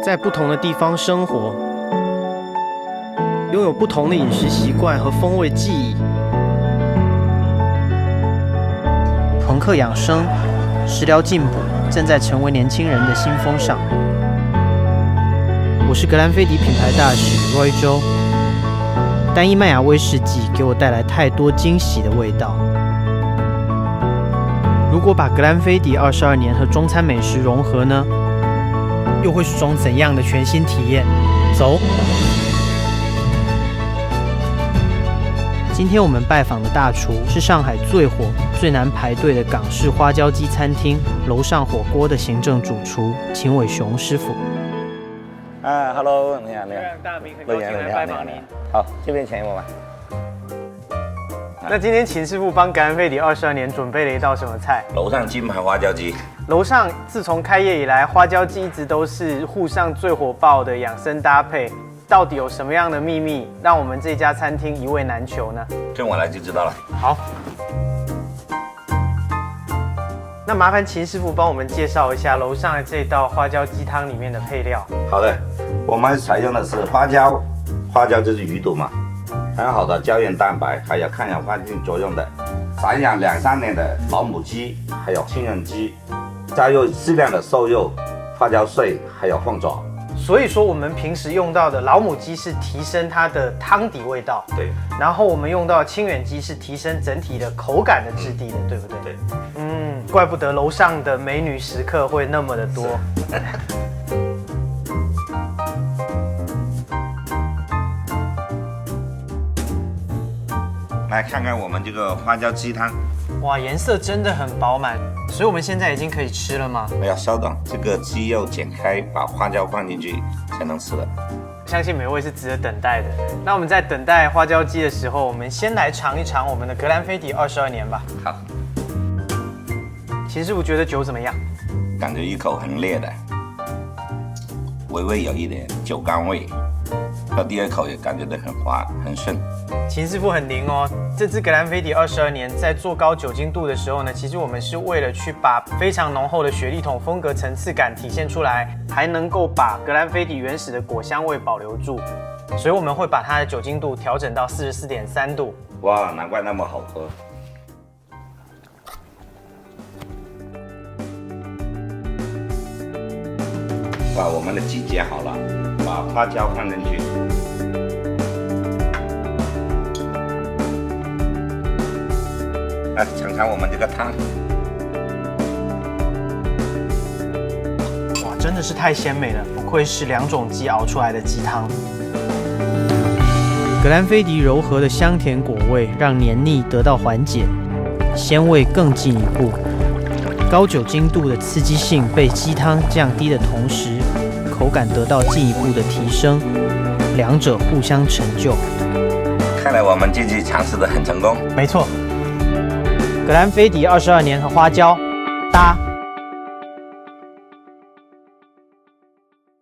在不同的地方生活，拥有不同的饮食习惯和风味记忆。朋克养生，食疗进补，正在成为年轻人的新风尚。我是格兰菲迪品牌大使 Roy 周。单一麦芽威士忌给我带来太多惊喜的味道。如果把格兰菲迪22年和中餐美食融合呢？又会是种怎样的全新体验？走！今天我们拜访的大厨是上海最火、最难排队的港式花椒鸡餐厅楼上火锅的行政主厨秦伟雄师傅。Hello， 你好，你好，大明，很高兴来拜访您。好，这边请我吧。那今天秦师傅帮格兰菲迪22年准备了一道什么菜？楼上金牌花椒鸡。楼上自从开业以来，花椒鸡一直都是沪上最火爆的养生搭配。到底有什么样的秘密，让我们这家餐厅一味难求呢？跟我来就知道了。好，那麻烦秦师傅帮我们介绍一下楼上的这道花椒鸡汤里面的配料。好的，我们采用的是花椒就是鱼肚嘛，很好的胶原蛋白，还有抗氧化性作用的，散养2-3年的老母鸡，还有清远鸡，加入适量的瘦肉、花椒碎，还有凤爪。所以说，我们平时用到的老母鸡是提升它的汤底味道，对。然后我们用到清远鸡是提升整体的口感的质地的，对不对？对。怪不得楼上的美女食客会那么的多。来看看我们这个花椒鸡汤。哇，颜色真的很饱满，所以我们现在已经可以吃了吗？要稍等，这个鸡肉剪开，把花椒放进去才能吃的。相信每位是值得等待的。那我们在等待花椒鸡的时候，我们先来尝一尝我们的格兰菲迪22年吧。好。秦师傅觉得酒怎么样？感觉一口很烈的，微微有一点酒干味。到第2口也感觉到很滑很顺。秦师傅很灵哦，这支格兰菲迪22年在做高酒精度的时候呢，其实我们是为了去把非常浓厚的雪莉桶风格层次感体现出来，还能够把格兰菲迪原始的果香味保留住，所以我们会把它的酒精度调整到44.3度。哇，难怪那么好喝。把我们的鸡剪好了，把花椒放进去。来尝尝我们这个汤。哇，真的是太鲜美了，不愧是2种鸡熬出来的鸡汤。格兰菲迪柔和的香甜果味让黏腻得到缓解，鲜味更进一步。高酒精度的刺激性被鸡汤降低的同时，口感得到进一步的提升，两者互相成就。看来我们这次尝试的很成功。没错，格兰菲迪22年和花椒搭。